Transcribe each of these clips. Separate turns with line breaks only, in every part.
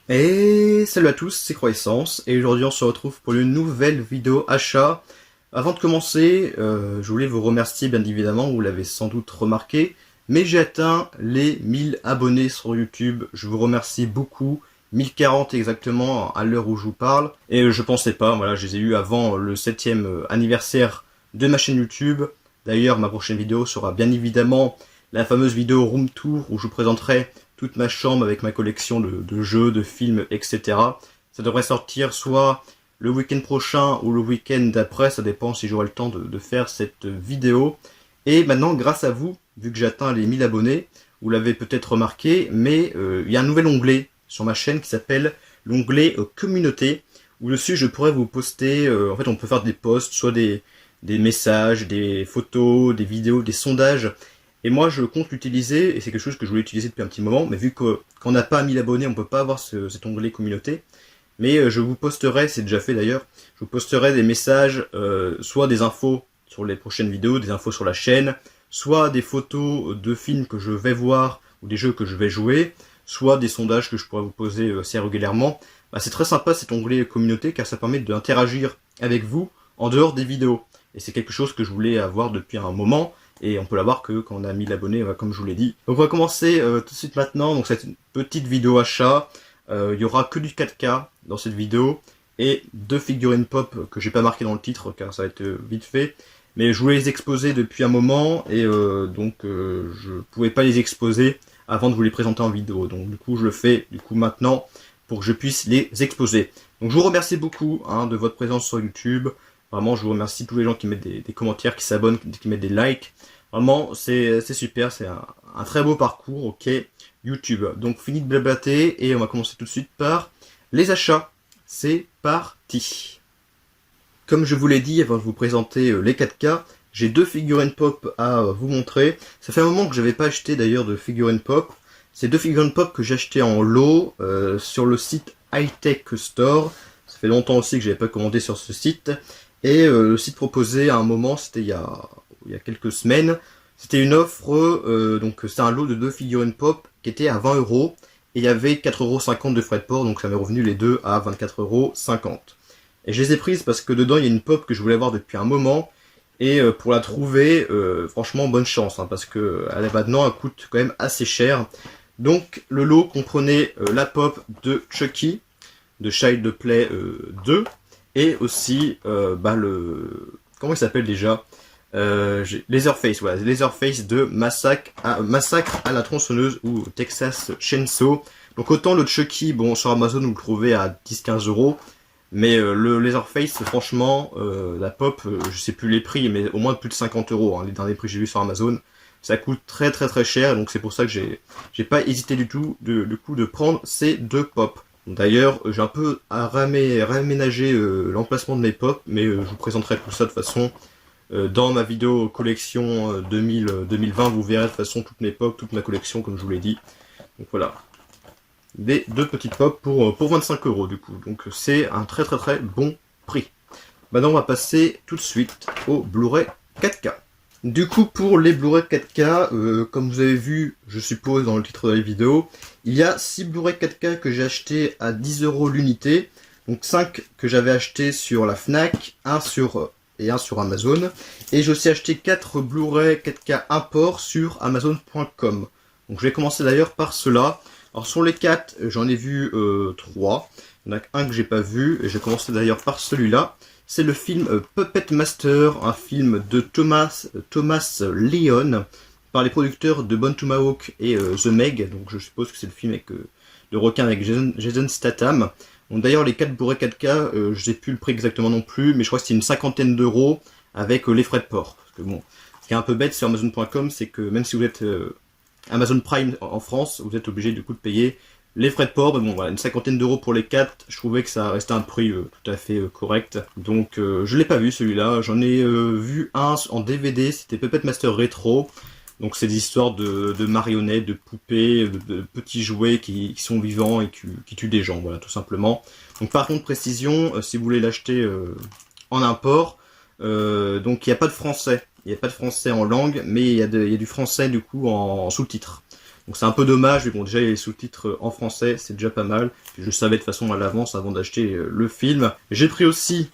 Et salut à tous, c'est Croissance, et aujourd'hui on se retrouve pour une nouvelle vidéo achat. Avant de commencer, je voulais vous remercier bien évidemment, vous l'avez sans doute remarqué, mais j'ai atteint les 1000 abonnés sur YouTube, je vous remercie beaucoup, 1040 exactement à l'heure où je vous parle, et je pensais pas, voilà, je les ai eu avant le 7e anniversaire de ma chaîne YouTube. D'ailleurs, ma prochaine vidéo sera bien évidemment la fameuse vidéo Room Tour où je vous présenterai toute ma chambre avec ma collection de jeux, de films, etc. Ça devrait sortir soit le week-end prochain ou le week-end d'après, ça dépend si j'aurai le temps de faire cette vidéo. Et maintenant, grâce à vous, vu que j'atteins les 1000 abonnés, vous l'avez peut-être remarqué, mais il y a un nouvel onglet sur ma chaîne qui s'appelle l'onglet Communauté, où dessus je pourrais vous poster, en fait on peut faire des posts, soit des messages, des photos, des vidéos, des sondages. Et moi, je compte l'utiliser, et c'est quelque chose que je voulais utiliser depuis un petit moment, mais vu qu'on n'a pas 1000 abonnés, on peut pas avoir cet onglet communauté. Mais je vous posterai, c'est déjà fait d'ailleurs, je vous posterai des messages, soit des infos sur les prochaines vidéos, des infos sur la chaîne, soit des photos de films que je vais voir, ou des jeux que je vais jouer, soit des sondages que je pourrais vous poser assez régulièrement. Bah, c'est très sympa cet onglet communauté, car ça permet d'interagir avec vous en dehors des vidéos. Et c'est quelque chose que je voulais avoir depuis un moment, et on peut l'avoir que quand on a 1000 abonnés, comme je vous l'ai dit. Donc on va commencer tout de suite maintenant, donc c'est une petite vidéo achat. Il y aura que du 4K dans cette vidéo, et 2 figurines pop que j'ai pas marqué dans le titre, car ça va être vite fait. Mais je voulais les exposer depuis un moment, et donc je pouvais pas les exposer avant de vous les présenter en vidéo. Donc du coup je le fais maintenant, pour que je puisse les exposer. Donc je vous remercie beaucoup de votre présence sur YouTube. Vraiment, je vous remercie tous les gens qui mettent des commentaires, qui s'abonnent, qui mettent des likes. Vraiment, c'est super, c'est un très beau parcours, ok, YouTube. Donc, fini de blablater, et on va commencer tout de suite par les achats. C'est parti. Comme je vous l'ai dit avant de vous présenter les 4K, j'ai 2 figurines pop à vous montrer. Ça fait un moment que j'avais pas acheté d'ailleurs de figurines pop. C'est 2 figurines pop que j'ai acheté en lot sur le site Hightech Store. Ça fait longtemps aussi que j'avais pas commandé sur ce site. Et le site proposé à un moment, c'était il y a quelques semaines, c'était une offre, donc c'est un lot de 2 figurines pop qui était à 20 €, et il y avait 4,50 € de frais de port, donc ça m'est revenu les deux à 24,50 €. Et je les ai prises parce que dedans il y a une pop que je voulais avoir depuis un moment, et pour la trouver, franchement bonne chance, parce que maintenant elle coûte quand même assez cher. Donc le lot comprenait la pop de Chucky, de Child Play 2, et aussi comment il s'appelle déjà, Leatherface, voilà, Leatherface de Massacre à la tronçonneuse, ou Texas Chainsaw. Donc autant le Chucky, bon, sur Amazon vous le trouvez à 10-15 €, mais le Leatherface, franchement, la pop, je sais plus les prix, mais au moins plus de 50 €, les derniers prix que j'ai vus sur Amazon. Ça coûte très très très cher, donc c'est pour ça que j'ai pas hésité du tout de prendre ces 2 pop. D'ailleurs, j'ai un peu réaménagé l'emplacement de mes pop, mais je vous présenterai tout ça de façon dans ma vidéo collection 2020. Vous verrez de toute façon toutes mes pop, toute ma collection, comme je vous l'ai dit. Donc voilà, des 2 petites pop pour 25 € du coup. Donc c'est un très très très bon prix. Maintenant, on va passer tout de suite au Blu-ray 4K. Du coup, pour les Blu-ray 4K, comme vous avez vu, je suppose, dans le titre de la vidéo, il y a 6 Blu-ray 4K que j'ai acheté à 10 € l'unité, donc 5 que j'avais acheté sur la Fnac, un sur Amazon, et j'ai aussi acheté 4 Blu-ray 4K import sur Amazon.com. Donc je vais commencer d'ailleurs par cela. Alors sur les 4, j'en ai vu 3, il y en a un que j'ai pas vu, et j'ai commencé d'ailleurs par celui-là. C'est le film Puppet Master, un film de Thomas Leon, par les producteurs de Bone Tomahawk et The Meg. Donc je suppose que c'est le film avec de requin avec Jason Statham. Donc d'ailleurs les 4 Blu-ray 4K, je sais plus le prix exactement non plus, mais je crois que c'est une cinquantaine d'euros avec les frais de port. Parce que bon, ce qui est un peu bête sur Amazon.com, c'est que même si vous êtes Amazon Prime en France, vous êtes obligé du coup de payer les frais de port. Mais bon, voilà, une cinquantaine d'euros pour les 4, je trouvais que ça restait un prix tout à fait correct. Donc je l'ai pas vu celui-là, j'en ai vu un en DVD, c'était Puppet Master Retro. Donc c'est des histoires de marionnettes, de poupées, de petits jouets qui sont vivants et qui tuent des gens, voilà, tout simplement. Donc par contre, précision, si vous voulez l'acheter en import, donc il n'y a pas de français. Il n'y a pas de français en langue, mais il y a du français du coup en sous-titres. Donc c'est un peu dommage, mais bon, déjà il y a les sous-titres en français, c'est déjà pas mal. Je le savais de toute façon à l'avance avant d'acheter le film. J'ai pris aussi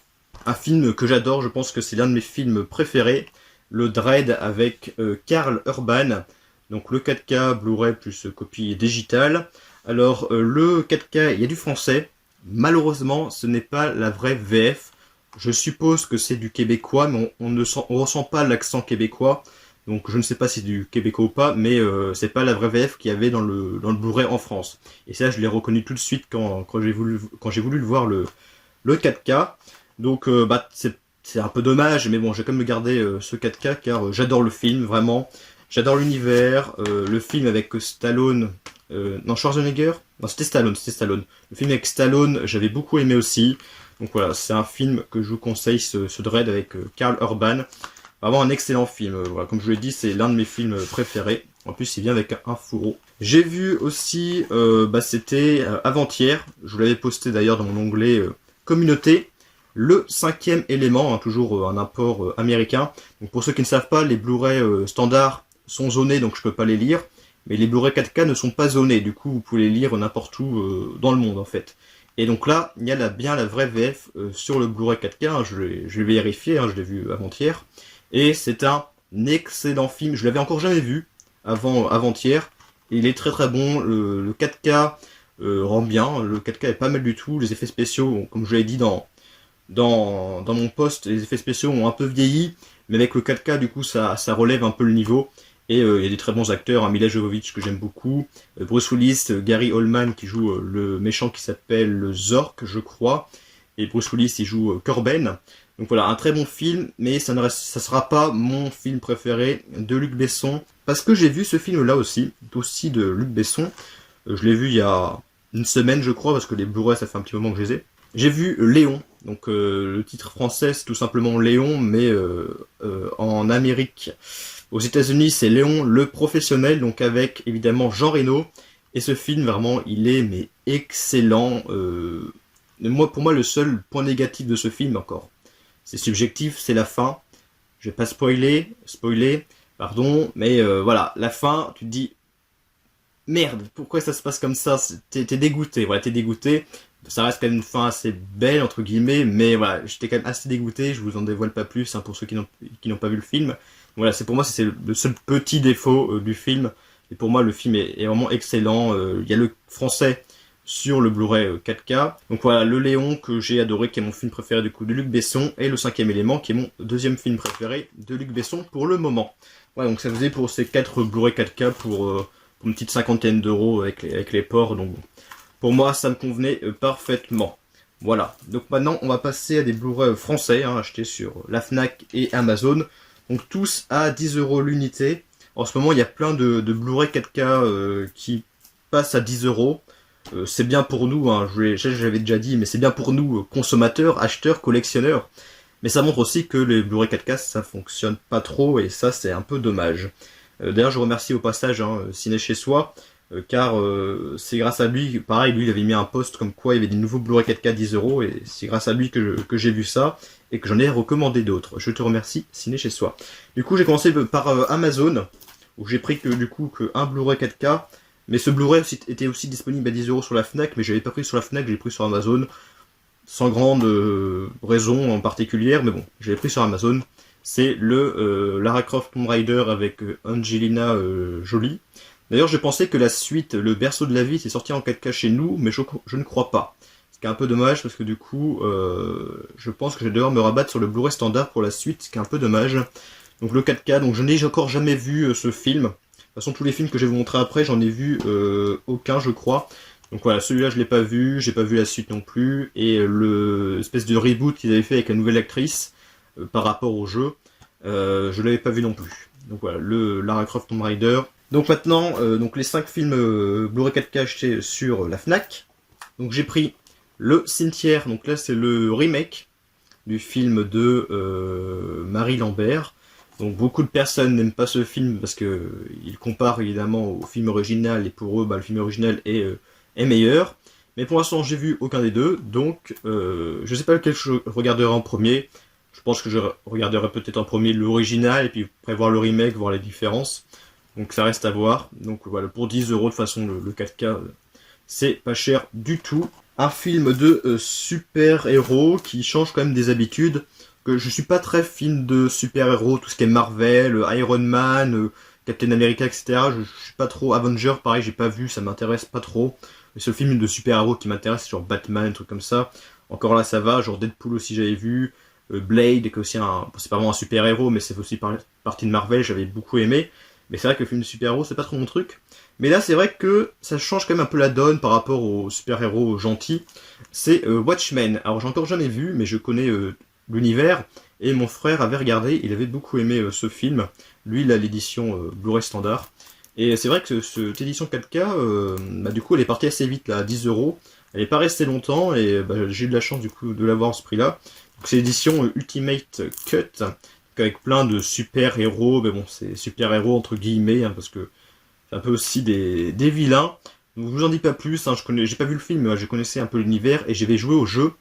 un film que j'adore, je pense que c'est l'un de mes films préférés, le Dread avec Karl Urban. Donc le 4K Blu-ray plus copie digitale. Alors le 4K, il y a du français. Malheureusement, ce n'est pas la vraie VF. Je suppose que c'est du québécois, mais on ne ressent pas l'accent québécois. Donc je ne sais pas si c'est du québécois ou pas, mais c'est pas la vraie VF qu'il y avait dans le Blu-ray en France. Et ça, je l'ai reconnu tout de suite quand j'ai voulu le voir le 4K. Donc c'est un peu dommage, mais bon, j'ai quand même gardé ce 4K car j'adore le film, vraiment. J'adore l'univers, le film avec Stallone, non, Schwarzenegger, non, c'était Stallone. Le film avec Stallone, j'avais beaucoup aimé aussi. Donc voilà, c'est un film que je vous conseille, ce Dread avec Karl Urban. Vraiment un excellent film. Voilà, comme je vous l'ai dit, c'est l'un de mes films préférés. En plus, il vient avec un fourreau. J'ai vu aussi, c'était avant-hier, je vous l'avais posté d'ailleurs dans mon onglet communauté, le 5e élément, toujours un import américain. Donc pour ceux qui ne savent pas, les Blu-ray standards sont zonés, donc je peux pas les lire. Mais les Blu-ray 4K ne sont pas zonés, du coup vous pouvez les lire n'importe où dans le monde en fait. Et donc là, il y a bien la vraie VF sur le Blu-ray 4K, hein, je l'ai vérifié, je l'ai vu avant-hier. Et c'est un excellent film, je l'avais encore jamais vu avant-hier. Il est très très bon, le 4K rend bien, le 4K est pas mal du tout, les effets spéciaux, comme je l'ai dit dans mon post, les effets spéciaux ont un peu vieilli, mais avec le 4K du coup ça relève un peu le niveau. Et il y a des très bons acteurs, Mila Jovovich que j'aime beaucoup, Bruce Willis, Gary Oldman qui joue le méchant qui s'appelle Zork, je crois, et Bruce Willis il joue Corben. Donc voilà, un très bon film, mais ça sera pas mon film préféré de Luc Besson, parce que j'ai vu ce film-là aussi de Luc Besson. Je l'ai vu il y a une semaine, je crois, parce que les Blu-ray, ça fait un petit moment que je les ai. J'ai vu Léon, donc le titre français, c'est tout simplement Léon, mais en Amérique, aux États-Unis, c'est Léon le professionnel, donc avec évidemment Jean Reno. Et ce film, vraiment, il est mais excellent. Pour moi, le seul point négatif de ce film, encore, c'est subjectif, c'est la fin. Je vais pas spoiler, pardon, mais voilà, la fin, tu te dis, merde, pourquoi ça se passe comme ça? T'es dégoûté, voilà, t'es dégoûté. Ça reste quand même une fin assez belle, entre guillemets, mais voilà, j'étais quand même assez dégoûté, je vous en dévoile pas plus, pour ceux qui n'ont pas vu le film. Voilà, pour moi, c'est le seul petit défaut du film, et pour moi, le film est vraiment excellent. Il y a le français sur le Blu-ray 4K. Donc voilà, le Léon que j'ai adoré, qui est mon film préféré du coup de Luc Besson, et le 5e élément qui est mon deuxième film préféré de Luc Besson pour le moment. Voilà, donc ça faisait pour ces 4 Blu-ray 4K pour une petite cinquantaine d'euros avec les ports, donc pour moi ça me convenait parfaitement. Voilà, donc maintenant on va passer à des Blu-ray français, achetés sur la Fnac et Amazon, donc tous à 10 euros l'unité. En ce moment il y a plein de Blu-ray 4K qui passent à 10 euros. C'est bien pour nous, j'avais déjà dit, mais c'est bien pour nous, consommateurs, acheteurs, collectionneurs. Mais ça montre aussi que les Blu-ray 4K, ça fonctionne pas trop, et ça, c'est un peu dommage. D'ailleurs, je remercie au passage Ciné Chez Soi, car c'est grâce à lui, pareil, lui, il avait mis un post comme quoi il y avait des nouveaux Blu-ray 4K 10 euros, et c'est grâce à lui que j'ai vu ça, et que j'en ai recommandé d'autres. Je te remercie, Ciné Chez Soi. Du coup, j'ai commencé par Amazon, où j'ai pris que un Blu-ray 4K. Mais ce Blu-ray était aussi disponible à 10 euros sur la Fnac, mais je l'avais pas pris sur la Fnac, j'ai pris sur Amazon, sans grande raison en particulière, mais bon, je l'ai pris sur Amazon. C'est le Lara Croft Tomb Raider avec Angelina Jolie. D'ailleurs, je pensais que la suite, Le Berceau de la Vie, c'est sorti en 4K chez nous, mais je ne crois pas. Ce qui est un peu dommage, parce que du coup, je pense que je vais devoir me rabattre sur le Blu-ray standard pour la suite, ce qui est un peu dommage. Donc le 4K, donc je n'ai encore jamais vu ce film. De toute façon, tous les films que je vais vous montrer après, j'en ai vu aucun, je crois. Donc voilà, celui-là, je l'ai pas vu, j'ai pas vu la suite non plus. Et l'espèce de reboot qu'ils avaient fait avec la nouvelle actrice par rapport au jeu, je l'avais pas vu non plus. Donc voilà, le Lara Croft Tomb Raider. Donc maintenant, donc les 5 films Blu-ray 4K achetés sur la Fnac. Donc j'ai pris Le Cimetière, donc là c'est le remake du film de Marie Lambert. Donc beaucoup de personnes n'aiment pas ce film parce que ils comparent évidemment au film original, et pour eux le film original est meilleur. Mais pour l'instant j'ai vu aucun des deux, donc je sais pas lequel je regarderai en premier. Je pense que je regarderai peut-être en premier l'original et puis après voir le remake, voir les différences. Donc ça reste à voir. Donc voilà, pour 10 euros de toute façon, le 4K, c'est pas cher du tout. Un film de super-héros qui change quand même des habitudes. Que je suis pas très film de super-héros, tout ce qui est Marvel, Iron Man, Captain America, etc. Je suis pas trop Avenger, pareil, j'ai pas vu, ça m'intéresse pas trop. Le seul film de super-héros qui m'intéresse, c'est genre Batman, un truc comme ça. Encore là, ça va, genre Deadpool aussi j'avais vu. Blade, qui est aussi c'est pas vraiment un super-héros, mais c'est aussi partie de Marvel, j'avais beaucoup aimé. Mais c'est vrai que le film de super-héros, c'est pas trop mon truc. Mais là, c'est vrai que ça change quand même un peu la donne par rapport aux super-héros gentils. C'est Watchmen. Alors, j'ai encore jamais vu, mais je connais l'univers. Et mon frère avait regardé, il avait beaucoup aimé ce film. Lui, il a l'édition Blu-ray standard. Et c'est vrai que cette édition 4K, bah, du coup, elle est partie assez vite, là, à 10 euros. Elle n'est pas restée longtemps, et bah, j'ai eu de la chance, du coup, de l'avoir à ce prix-là. Donc, c'est l'édition Ultimate Cut, avec plein de super-héros, mais bon, c'est super-héros entre guillemets, hein, parce que c'est un peu aussi des vilains. Donc, je vous en dis pas plus, hein, j'ai pas vu le film, mais je connaissais un peu l'univers, et j'avais joué au jeu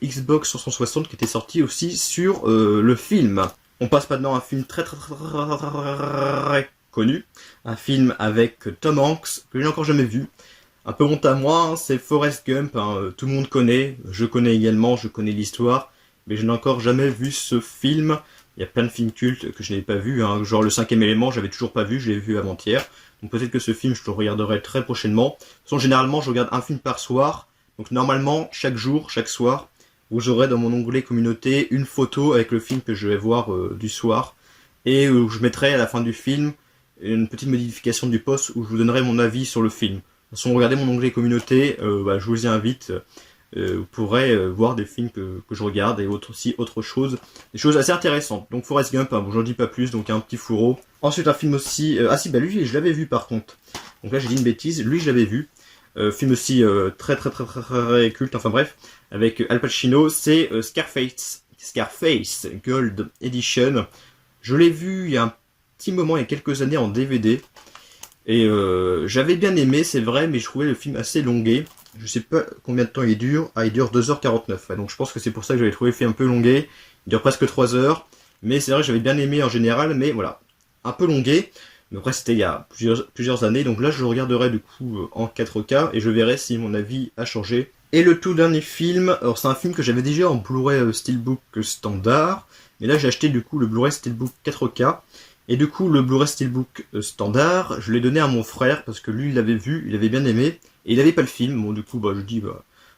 Xbox 360 qui était sorti aussi sur le film. On passe maintenant à un film très connu, un film avec Tom Hanks, que j'ai encore jamais vu. Un peu honte à moi, hein, c'est Forrest Gump, hein, tout le monde connaît, je connais également, je connais l'histoire, mais je n'ai encore jamais vu ce film. Il y a plein de films cultes que je n'ai pas vu, hein, genre le 5e élément, j'avais toujours pas vu, je l'ai vu avant-hier. Donc peut-être que ce film, je le regarderai très prochainement. De toute façon, généralement, je regarde un film par soir. Donc normalement, chaque jour, chaque soir, vous aurez dans mon onglet communauté une photo avec le film que je vais voir du soir. Et où je mettrai à la fin du film une petite modification du post où je vous donnerai mon avis sur le film. De toute façon, regardez mon onglet communauté, je vous y invite. Vous pourrez voir des films que je regarde et aussi autre chose, des choses assez intéressantes. Donc Forrest Gump, hein, bon, j'en dis pas plus, donc un petit fourreau. Ensuite un film aussi, ah si, bah lui je l'avais vu par contre. Donc là j'ai dit une bêtise, lui je l'avais vu. Film aussi très culte, enfin bref, avec Al Pacino, c'est Scarface Gold Edition. Je l'ai vu il y a un petit moment, il y a quelques années en DVD. Et j'avais bien aimé, c'est vrai, mais je trouvais le film assez longué. Je sais pas combien de temps il dure. Ah, il dure 2h49. Ouais, donc je pense que c'est pour ça que j'avais trouvé le film un peu longué. Il dure presque 3 heures. Mais c'est vrai que j'avais bien aimé en général, mais voilà. Un peu longué. Mais après, c'était il y a plusieurs années. Donc là, je le regarderai du coup en 4K et je verrai si mon avis a changé. Et le tout dernier film, alors c'est un film que j'avais déjà en Blu-ray Steelbook standard. Mais là, j'ai acheté du coup le Blu-ray Steelbook 4K. Et du coup, le Blu-ray Steelbook standard, je l'ai donné à mon frère parce que lui, il l'avait vu, il avait bien aimé. Et il avait pas le film. Bon, du coup, je dis,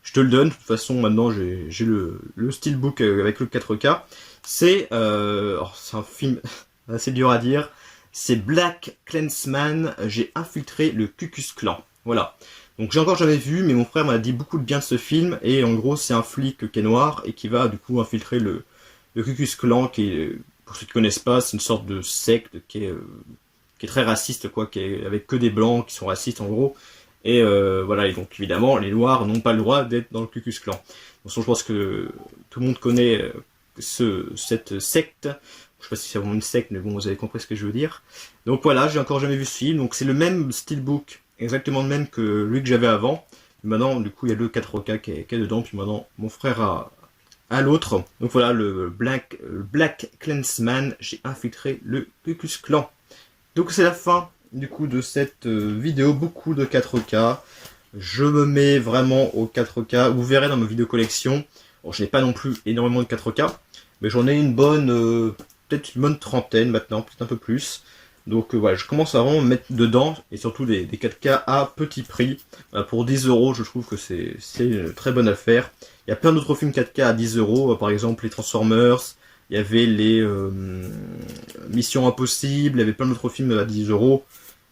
je te le donne. De toute façon, maintenant, j'ai le Steelbook avec le 4K. C'est un film assez dur à dire. C'est Black Klansman. J'ai infiltré le Ku Klux Klan. Voilà. Donc, j'ai encore jamais vu, mais mon frère m'a dit beaucoup de bien de ce film. Et en gros, c'est un flic qui est noir et qui va, du coup, infiltrer le Ku Klux Klan, qui est, pour ceux qui connaissent pas, c'est une sorte de secte qui est très raciste, quoi, qui est avec que des blancs qui sont racistes, en gros. Et voilà, et donc évidemment, les Noirs n'ont pas le droit d'être dans le Ku Klux Klan. Donc je pense que tout le monde connaît cette secte. Je sais pas si c'est vraiment une secte, mais bon, vous avez compris ce que je veux dire. Donc voilà, j'ai encore jamais vu ce film. Donc c'est le même steelbook, exactement le même que lui que j'avais avant. Maintenant, du coup, il y a le 4K qui est dedans. Puis maintenant, mon frère a l'autre. Donc voilà, le Black Klansman, j'ai infiltré le Ku Klux Klan. Donc c'est la fin du coup de cette vidéo, beaucoup de 4K. Je me mets vraiment au 4K. Vous verrez dans ma vidéo collection. Bon, je n'ai pas non plus énormément de 4K, mais j'en ai une bonne, peut-être une bonne trentaine maintenant, peut-être un peu plus. Donc voilà, je commence à vraiment me mettre dedans, et surtout des 4K à petit prix. Pour 10 euros, je trouve que c'est une très bonne affaire. Il y a plein d'autres films 4K à 10 euros, par exemple les Transformers. Il y avait les Missions Impossibles, il y avait plein d'autres films à 10 euros.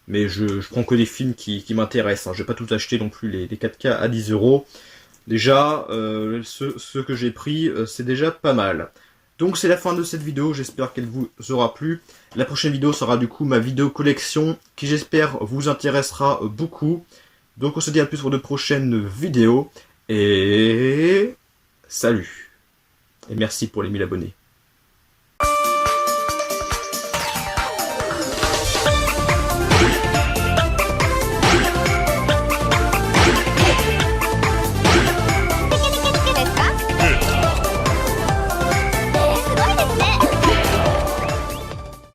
Mais je prends que des films qui m'intéressent. Hein. Je vais pas tout acheter non plus les 4K à 10 euros. Déjà, ceux que j'ai pris, c'est déjà pas mal. Donc c'est la fin de cette vidéo, j'espère qu'elle vous aura plu. La prochaine vidéo sera du coup ma vidéo collection, qui j'espère vous intéressera beaucoup. Donc on se dit à plus pour de prochaines vidéos. Et salut. Et merci pour les 1000 abonnés.